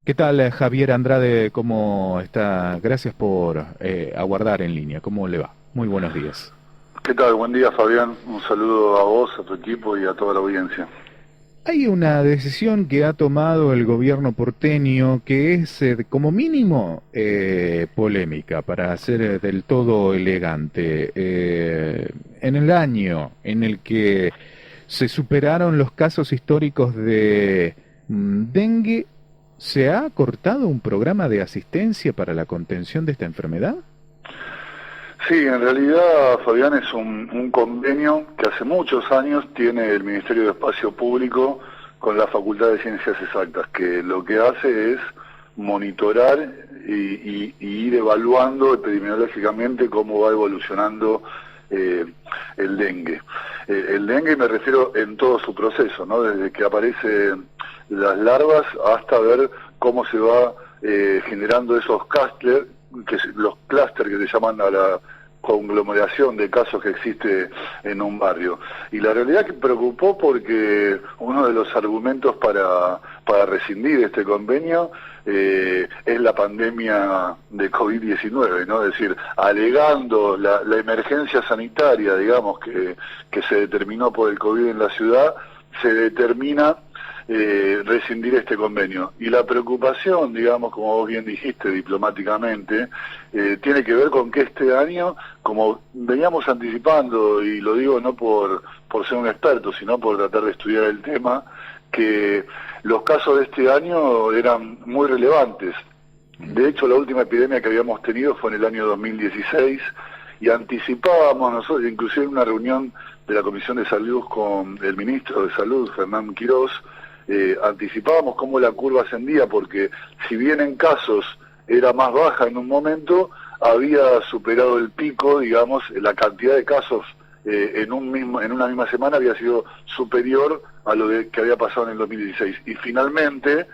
¿Qué tal, Javier Andrade? ¿Cómo está? Gracias por aguardar en línea. ¿Cómo le va? Muy buenos días. ¿Qué tal? Buen día, Fabián. Un saludo a vos, a tu equipo y a toda la audiencia. Hay una decisión que ha tomado el gobierno porteño que es, como mínimo, polémica, para ser del todo elegante. En el año en el que se superaron los casos históricos de dengue, ¿se ha cortado un programa de asistencia para la contención de esta enfermedad? Sí, en realidad, Fabián, es un convenio que hace muchos años tiene el Ministerio de Espacio Público con la Facultad de Ciencias Exactas, que lo que hace es monitorar y ir evaluando epidemiológicamente cómo va evolucionando eh, el dengue. El dengue me refiero en todo su proceso, ¿no? Desde que aparecen las larvas hasta ver cómo se va generando esos clústeres, los clústeres que se llaman a la conglomeración de casos que existe en un barrio. Y la realidad que preocupó porque uno de los argumentos para rescindir este convenio es la pandemia de COVID-19, ¿no? Es decir, alegando la emergencia sanitaria, digamos, que se determinó por el COVID en la ciudad, se determina rescindir este convenio. Y la preocupación, digamos, como vos bien dijiste diplomáticamente, tiene que ver con que este año, como veníamos anticipando, y lo digo no por ser un experto, sino por tratar de estudiar el tema, que los casos de este año eran muy relevantes. De hecho, la última epidemia que habíamos tenido fue en el año 2016 y anticipábamos nosotros, inclusive en una reunión de la Comisión de Salud con el ministro de Salud, Fernán Quirós, anticipábamos cómo la curva ascendía, porque si bien en casos era más baja en un momento, había superado el pico, digamos, la cantidad de casos en una misma semana había sido superior a lo que había pasado en el 2016. Y finalmente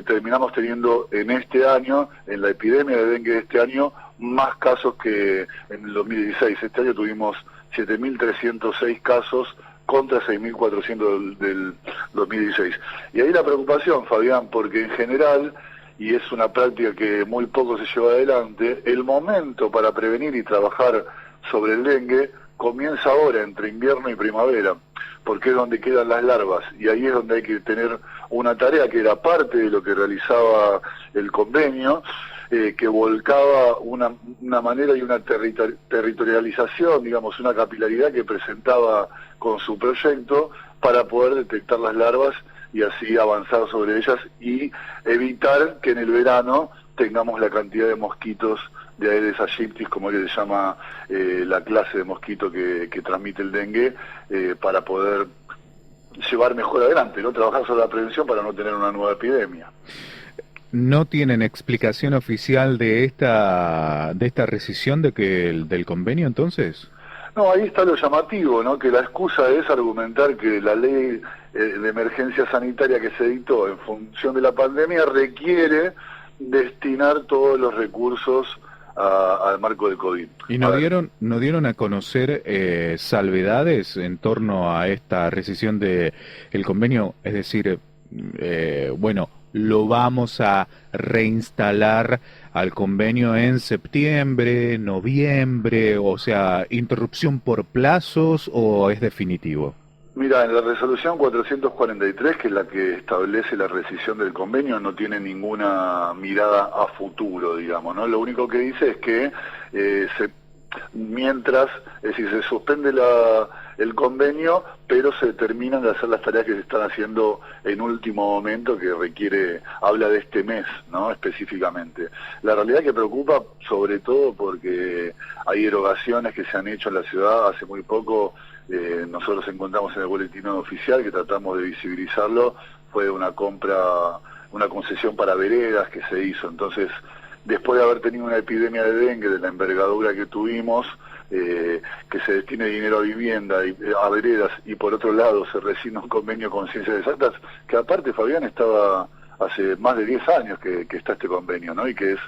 terminamos teniendo en este año, en la epidemia de dengue de este año, más casos que en el 2016. Este año tuvimos 7.306 casos contra 6.400 del 2016. Y ahí la preocupación, Fabián, porque en general, y es una práctica que muy poco se lleva adelante, el momento para prevenir y trabajar sobre el dengue comienza ahora, entre invierno y primavera, porque es donde quedan las larvas, y ahí es donde hay que tener una tarea que era parte de lo que realizaba el convenio, que volcaba una manera y una territorialización, digamos, una capilaridad que presentaba con su proyecto para poder detectar las larvas y así avanzar sobre ellas y evitar que en el verano tengamos la cantidad de mosquitos de Aedes aegyptis, como se llama la clase de mosquito que transmite el dengue, para poder llevar mejor adelante, ¿no? Trabajar sobre la prevención para no tener una nueva epidemia. ¿No tienen explicación oficial de esta rescisión del convenio entonces? No, ahí está lo llamativo, ¿no? Que la excusa es argumentar que la ley de emergencia sanitaria que se dictó en función de la pandemia requiere destinar todos los recursos al marco del COVID. ¿Y A ver, no dieron a conocer salvedades en torno a esta rescisión de el convenio? Es decir, bueno, lo vamos a reinstalar al convenio en septiembre, noviembre, o sea, interrupción por plazos o es definitivo. mira, en la resolución 443, que es la que establece la rescisión del convenio, no tiene ninguna mirada a futuro, digamos, ¿no? Lo único que dice es que mientras, es decir, se suspende el convenio, pero se terminan de hacer las tareas que se están haciendo en último momento, que habla de este mes, ¿no? Específicamente. La realidad que preocupa, sobre todo porque hay erogaciones que se han hecho en la ciudad hace muy poco. Nosotros encontramos en el boletín oficial, que tratamos de visibilizarlo, fue una concesión para veredas que se hizo. Entonces, después de haber tenido una epidemia de dengue de la envergadura que tuvimos, que se destine dinero a vivienda, a veredas, y por otro lado se resigna un convenio con Ciencias Exactas, que aparte, Fabián, estaba hace más de 10 años que está este convenio, ¿no? Y que es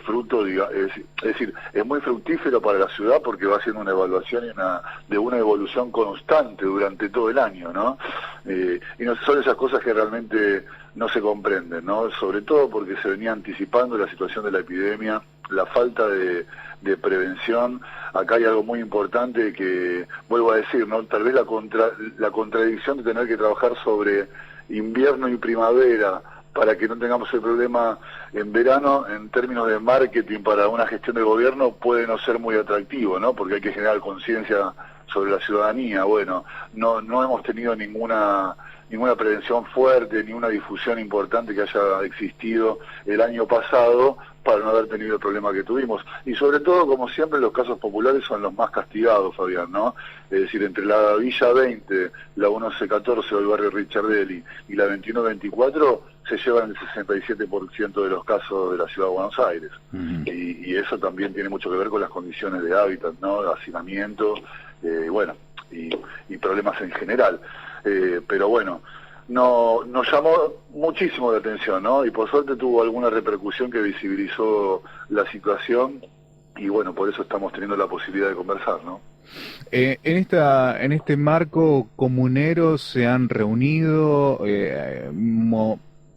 fruto, es decir, es muy fructífero para la ciudad porque va haciendo una evaluación de una evolución constante durante todo el año, ¿no? Y no son esas cosas que realmente no se comprenden, ¿no? Sobre todo porque se venía anticipando la situación de la epidemia, la falta de prevención. Acá hay algo muy importante que, vuelvo a decir, ¿no? Tal vez la contradicción de tener que trabajar sobre invierno y primavera para que no tengamos el problema en verano, en términos de marketing para una gestión de gobierno, puede no ser muy atractivo, ¿no? Porque hay que generar conciencia sobre la ciudadanía. Bueno, no hemos tenido ninguna prevención fuerte, ni una difusión importante que haya existido el año pasado para no haber tenido el problema que tuvimos. Y sobre todo, como siempre, los casos populares son los más castigados, Fabián, ¿no? Es decir, entre la Villa 20, la 1114 o el barrio Richardelli y la 2124 se llevan el 67% de los casos de la ciudad de Buenos Aires. Y eso también tiene mucho que ver con las condiciones de hábitat, ¿no? De hacinamiento, y problemas en general. Pero bueno, nos llamó muchísimo la atención, ¿no? Y por suerte tuvo alguna repercusión que visibilizó la situación, y bueno, por eso estamos teniendo la posibilidad de conversar, ¿no? En este marco, comuneros se han reunido,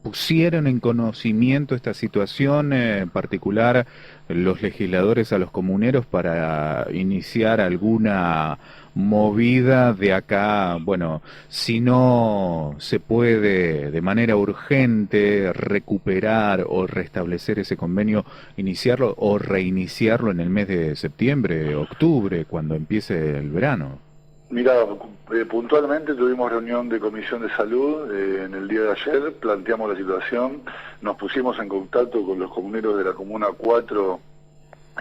pusieron en conocimiento esta situación, en particular los legisladores a los comuneros, para iniciar alguna movida de acá. Bueno, si no se puede de manera urgente recuperar o restablecer ese convenio, iniciarlo o reiniciarlo en el mes de septiembre, octubre, cuando empiece el verano. Mira, puntualmente tuvimos reunión de Comisión de Salud en el día de ayer, planteamos la situación, nos pusimos en contacto con los comuneros de la Comuna 4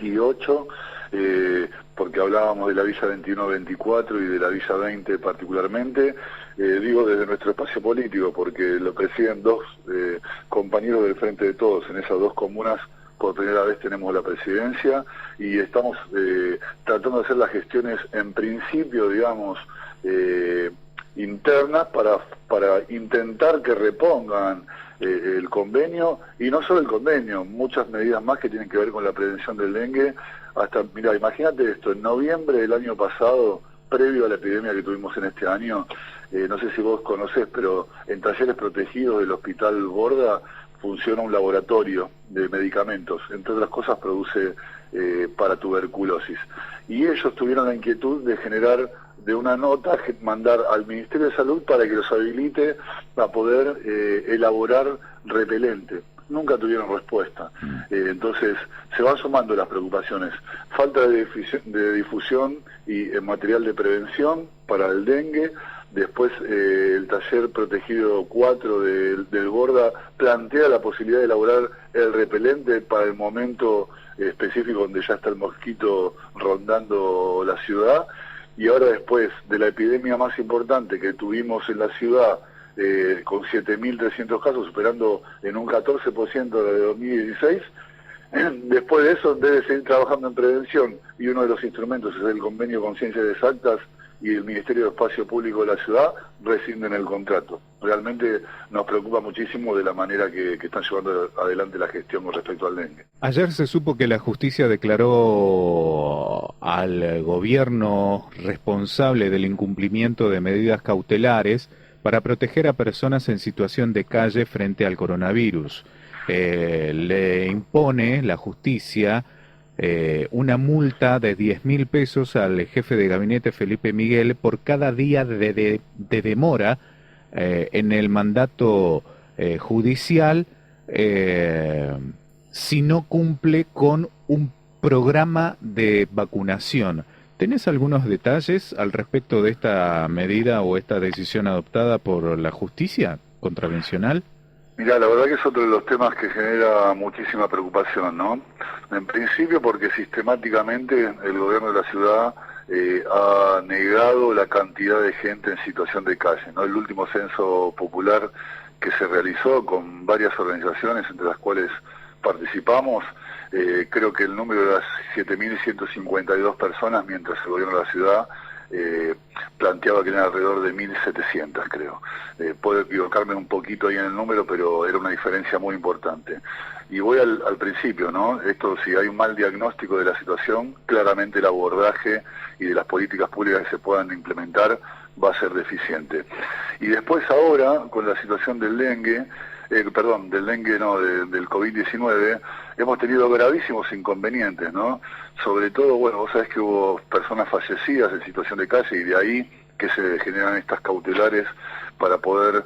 y 8, porque hablábamos de la Villa 21-24 y de la Villa 20 particularmente, digo desde nuestro espacio político, porque lo presiden dos compañeros del Frente de Todos en esas dos comunas. Por primera vez tenemos la presidencia y estamos tratando de hacer las gestiones en principio, digamos, internas para intentar que repongan el convenio, y no solo el convenio, muchas medidas más que tienen que ver con la prevención del dengue. Mira, imagínate esto, en noviembre del año pasado, previo a la epidemia que tuvimos en este año, no sé si vos conocés, pero en talleres protegidos del Hospital Borda funciona un laboratorio de medicamentos, entre otras cosas produce para tuberculosis. Y ellos tuvieron la inquietud de generar de una nota, mandar al Ministerio de Salud para que los habilite a poder elaborar repelente. Nunca tuvieron respuesta. Entonces se van sumando las preocupaciones. Falta de difusión y material de prevención para el dengue. Después el taller protegido 4 del Borda plantea la posibilidad de elaborar el repelente para el momento específico donde ya está el mosquito rondando la ciudad. Y ahora, después de la epidemia más importante que tuvimos en la ciudad, con 7.300 casos, superando en un 14% la de 2016, después de eso debe seguir trabajando en prevención, y uno de los instrumentos es el convenio con Ciencias Exactas, y el Ministerio de Espacio Público de la ciudad rescinden el contrato. Realmente nos preocupa muchísimo de la manera que están llevando adelante la gestión con respecto al dengue. Ayer se supo que la justicia declaró al gobierno responsable del incumplimiento de medidas cautelares para proteger a personas en situación de calle frente al coronavirus. Le impone la justicia una multa de 10.000 pesos al jefe de gabinete Felipe Miguel por cada día de demora en el mandato judicial, si no cumple con un programa de vacunación. ¿Tenés algunos detalles al respecto de esta medida o esta decisión adoptada por la justicia contravencional? Mirá, la verdad que es otro de los temas que genera muchísima preocupación, ¿no? En principio porque sistemáticamente el gobierno de la ciudad ha negado la cantidad de gente en situación de calle, ¿no? El último censo popular que se realizó con varias organizaciones, entre las cuales participamos, creo que el número era 7.152 personas, mientras el gobierno de la ciudad planteaba que eran alrededor de 1.700, creo. Puedo equivocarme un poquito ahí en el número, pero era una diferencia muy importante. Y voy al principio, ¿no? Esto, si hay un mal diagnóstico de la situación, claramente el abordaje y de las políticas públicas que se puedan implementar va a ser deficiente. Y después ahora, con la situación del dengue, perdón, del dengue no, del COVID-19, hemos tenido gravísimos inconvenientes, ¿no? Sobre todo, bueno, vos sabés que hubo personas fallecidas en situación de calle y de ahí que se generan estas cautelares para poder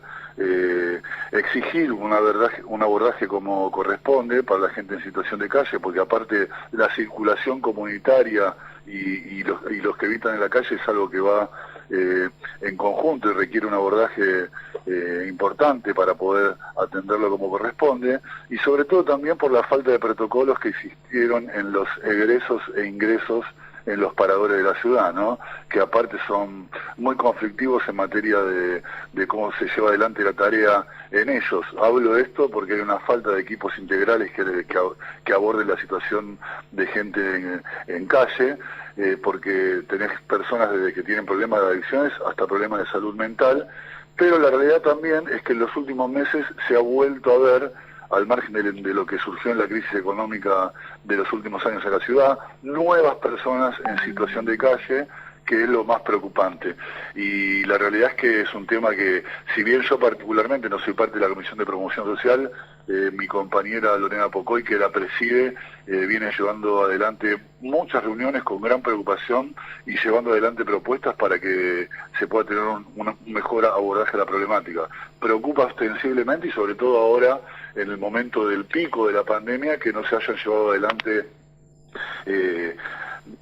exigir un abordaje como corresponde para la gente en situación de calle, porque aparte la circulación comunitaria y los que habitan en la calle es algo que va en conjunto y requiere un abordaje importante para poder atenderlo como corresponde, y sobre todo también por la falta de protocolos que existieron en los egresos e ingresos en los paradores de la ciudad, ¿no? Que aparte son muy conflictivos en materia de cómo se lleva adelante la tarea en ellos. Hablo de esto porque hay una falta de equipos integrales que aborden la situación de gente en calle, porque tenés personas desde que tienen problemas de adicciones hasta problemas de salud mental, pero la realidad también es que en los últimos meses se ha vuelto a ver, al margen de lo que surgió en la crisis económica de los últimos años en la ciudad, nuevas personas en situación de calle, que es lo más preocupante. Y la realidad es que es un tema que, si bien yo particularmente no soy parte de la Comisión de Promoción Social, mi compañera Lorena Pocoy, que la preside, viene llevando adelante muchas reuniones con gran preocupación y llevando adelante propuestas para que se pueda tener un mejor abordaje a la problemática. Preocupa ostensiblemente y sobre todo ahora, en el momento del pico de la pandemia, que no se hayan llevado adelante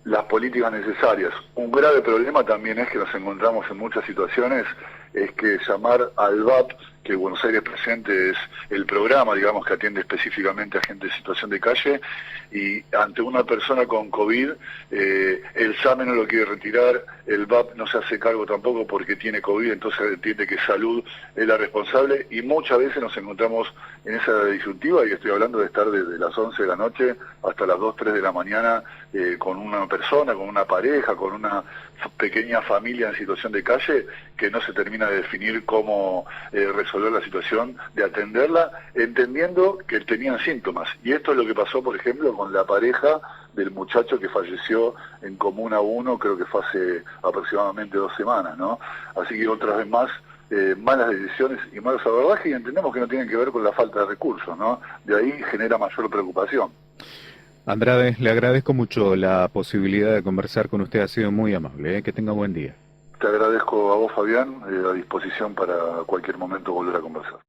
las políticas necesarias. Un grave problema también es que nos encontramos en muchas situaciones, es que llamar al VAP, que Buenos Aires Presente es el programa, digamos, que atiende específicamente a gente en situación de calle, y ante una persona con COVID, el SAME no lo quiere retirar, el VAP no se hace cargo tampoco porque tiene COVID, entonces entiende que salud es la responsable, y muchas veces nos encontramos en esa disyuntiva, y estoy hablando de estar desde las 11 de la noche hasta las 2, 3 de la mañana con una persona, con una pareja, con una pequeña familia en situación de calle, que no se termina de definir cómo resolver la situación, de atenderla, entendiendo que tenían síntomas. Y esto es lo que pasó, por ejemplo, con la pareja del muchacho que falleció en Comuna 1, creo que fue hace aproximadamente 2 semanas, ¿no? Así que otra vez más, malas decisiones y malos abordajes, y entendemos que no tienen que ver con la falta de recursos, ¿no? De ahí genera mayor preocupación. Andrade, le agradezco mucho la posibilidad de conversar con usted, ha sido muy amable, ¿eh? Que tenga buen día. Te agradezco a vos, Fabián, a disposición para cualquier momento volver a conversar.